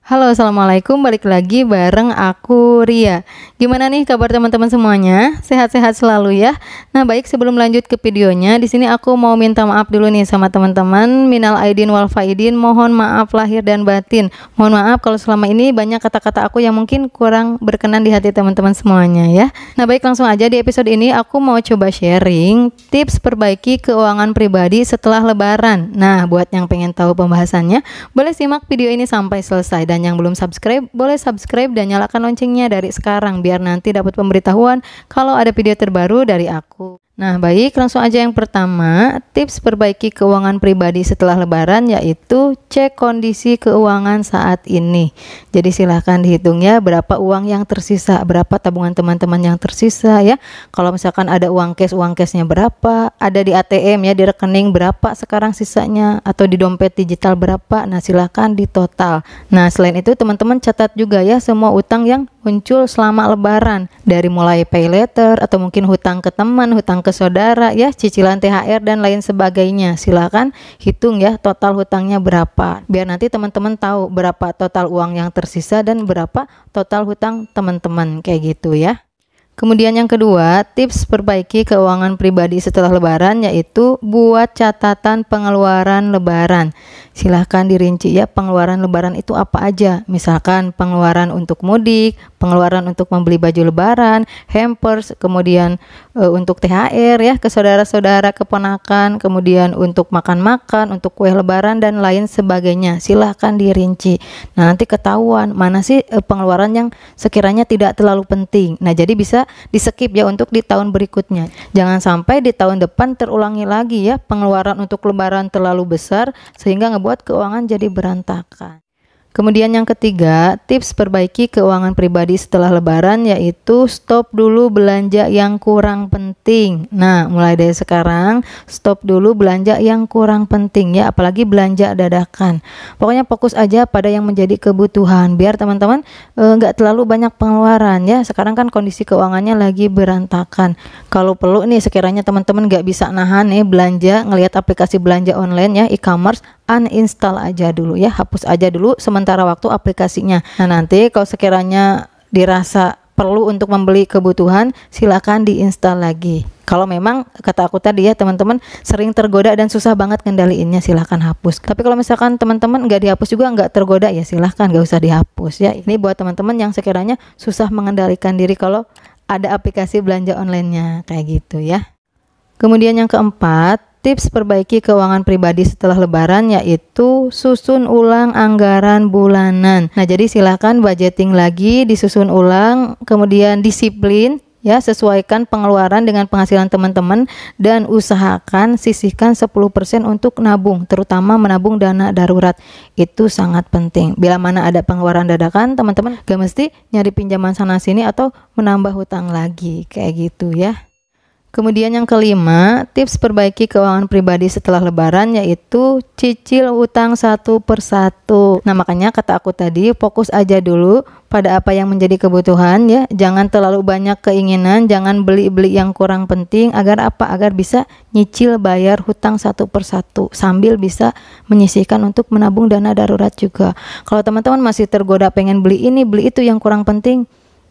Halo, assalamualaikum. Balik lagi bareng aku Ria. Gimana nih kabar teman-teman semuanya? Sehat-sehat selalu ya. Nah, baik sebelum lanjut ke videonya, di sini aku mau minta maaf dulu nih sama teman-teman. Minal aidin wal faidin. Mohon maaf lahir dan batin. Mohon maaf kalau selama ini banyak kata-kata aku yang mungkin kurang berkenan di hati teman-teman semuanya ya. Nah, baik langsung aja di episode ini aku mau coba sharing tips perbaiki keuangan pribadi setelah Lebaran. Nah, buat yang pengen tahu pembahasannya, boleh simak video ini sampai selesai. Dan yang belum subscribe, boleh subscribe dan nyalakan loncengnya dari sekarang biar nanti dapat pemberitahuan kalau ada video terbaru dari aku. Nah, baik, langsung aja yang pertama, tips perbaiki keuangan pribadi setelah Lebaran yaitu cek kondisi keuangan saat ini. Jadi silahkan dihitung ya berapa uang yang tersisa, berapa tabungan teman-teman yang tersisa ya. Kalau misalkan ada uang cashnya berapa, ada di ATM ya, di rekening berapa sekarang sisanya, atau di dompet digital berapa. Nah, silahkan ditotal. Nah, selain itu teman-teman catat juga ya semua utang yang muncul selama Lebaran, dari mulai pay letter atau mungkin hutang ke teman, hutang ke saudara ya, cicilan THR dan lain sebagainya. Silakan hitung ya total hutangnya berapa, biar nanti teman-teman tahu berapa total uang yang tersisa dan berapa total hutang teman-teman kayak gitu ya. Kemudian yang kedua, tips perbaiki keuangan pribadi setelah Lebaran yaitu buat catatan pengeluaran Lebaran. Silahkan dirinci ya pengeluaran Lebaran itu apa aja. Misalkan pengeluaran untuk mudik, pengeluaran untuk membeli baju Lebaran, hampers, kemudian untuk THR ya ke saudara-saudara, keponakan, kemudian untuk makan-makan, untuk kue Lebaran dan lain sebagainya. Silahkan dirinci. Nah, nanti ketahuan mana sih pengeluaran yang sekiranya tidak terlalu penting. Nah, jadi bisa di skip ya untuk di tahun berikutnya. Jangan sampai di tahun depan terulangi lagi ya pengeluaran untuk Lebaran terlalu besar sehingga ngebuat keuangan jadi berantakan. Kemudian yang ketiga, tips perbaiki keuangan pribadi setelah Lebaran yaitu stop dulu belanja yang kurang penting. Nah, mulai dari sekarang stop dulu belanja yang kurang penting ya, apalagi belanja dadakan. Pokoknya fokus aja pada yang menjadi kebutuhan biar teman-teman nggak terlalu banyak pengeluaran ya. Sekarang kan kondisi keuangannya lagi berantakan. Kalau perlu nih sekiranya teman-teman nggak bisa nahan nih belanja, ngelihat aplikasi belanja online ya, e-commerce, uninstall aja dulu ya, hapus aja dulu sementara waktu aplikasinya. Nah, nanti kalau sekiranya dirasa perlu untuk membeli kebutuhan, silakan diinstal lagi. Kalau memang kata aku tadi ya teman-teman sering tergoda dan susah banget kendaliinnya, silahkan hapus. Tapi kalau misalkan teman-teman nggak dihapus juga nggak tergoda ya silahkan nggak usah dihapus ya. Ini buat teman-teman yang sekiranya susah mengendalikan diri kalau ada aplikasi belanja online-nya kayak gitu ya. Kemudian yang keempat, tips perbaiki keuangan pribadi setelah Lebaran yaitu susun ulang anggaran bulanan. Nah, jadi silakan budgeting lagi, disusun ulang, kemudian disiplin ya, sesuaikan pengeluaran dengan penghasilan teman-teman dan usahakan sisihkan 10% untuk nabung, terutama menabung dana darurat. Itu sangat penting. Bila mana ada pengeluaran dadakan, teman-teman gak mesti nyari pinjaman sana sini atau menambah hutang lagi kayak gitu ya. Kemudian yang kelima, tips perbaiki keuangan pribadi setelah Lebaran yaitu cicil utang satu persatu. Nah, makanya kata aku tadi fokus aja dulu pada apa yang menjadi kebutuhan ya. Jangan terlalu banyak keinginan, jangan beli-beli yang kurang penting. Agar apa? Agar bisa nyicil bayar hutang satu persatu sambil bisa menyisihkan untuk menabung dana darurat juga. Kalau teman-teman masih tergoda pengen beli ini, beli itu yang kurang penting,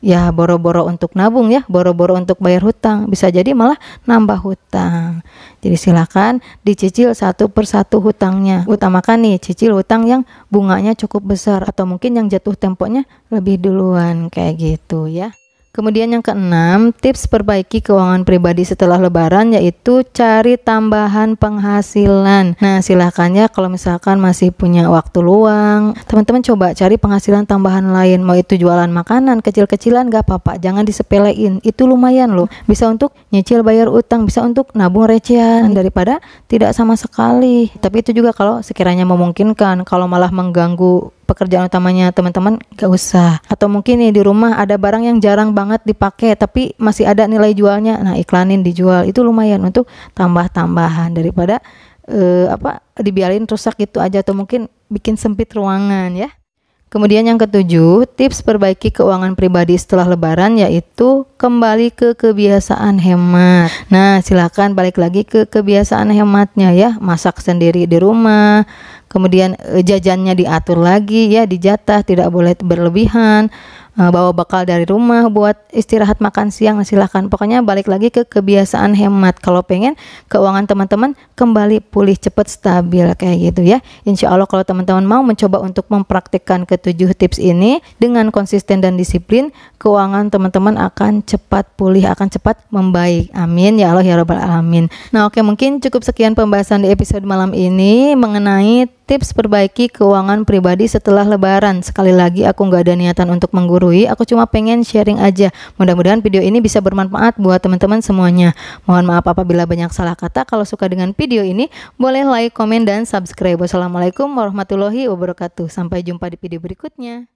ya boro-boro untuk nabung ya, boro-boro untuk bayar hutang, bisa jadi malah nambah hutang. Jadi silakan dicicil satu persatu hutangnya. Utamakan nih cicil hutang yang bunganya cukup besar atau mungkin yang jatuh temponya lebih duluan kayak gitu ya. Kemudian yang keenam, tips perbaiki keuangan pribadi setelah Lebaran yaitu cari tambahan penghasilan. Nah, silahkan ya kalau misalkan masih punya waktu luang, teman-teman coba cari penghasilan tambahan lain. Mau itu jualan makanan kecil-kecilan gak apa-apa, jangan disepelein. Itu lumayan loh, bisa untuk nyicil bayar utang, bisa untuk nabung recehan daripada tidak sama sekali. Tapi itu juga kalau sekiranya memungkinkan. Kalau malah mengganggu pekerjaan utamanya teman-teman gak usah. Atau mungkin nih di rumah ada barang yang jarang banget dipakai tapi masih ada nilai jualnya, nah iklanin dijual, itu lumayan untuk tambah-tambahan daripada dibiarin rusak gitu aja atau mungkin bikin sempit ruangan ya. Kemudian yang ketujuh, tips perbaiki keuangan pribadi setelah Lebaran yaitu kembali ke kebiasaan hemat. Nah, silakan balik lagi ke kebiasaan hematnya ya, masak sendiri di rumah. Kemudian jajannya diatur lagi ya, dijatah, tidak boleh berlebihan. Bawa bekal dari rumah buat istirahat makan siang, silahkan. Pokoknya balik lagi ke kebiasaan hemat kalau pengen keuangan teman-teman kembali pulih cepat stabil kayak gitu ya. Insya Allah kalau teman-teman mau mencoba untuk mempraktikkan ketujuh tips ini dengan konsisten dan disiplin, keuangan teman-teman akan cepat pulih, akan cepat membaik. Amin ya Allah ya Rabbal Alamin. Nah oke, mungkin cukup sekian pembahasan di episode malam ini mengenai tips perbaiki keuangan pribadi setelah Lebaran. Sekali lagi aku nggak ada niatan untuk menggurui, aku cuma pengen sharing aja. Mudah-mudahan video ini bisa bermanfaat buat teman-teman semuanya. Mohon maaf apabila banyak salah kata. Kalau suka dengan video ini, boleh like, komen, dan subscribe. Wassalamualaikum warahmatullahi wabarakatuh. Sampai jumpa di video berikutnya.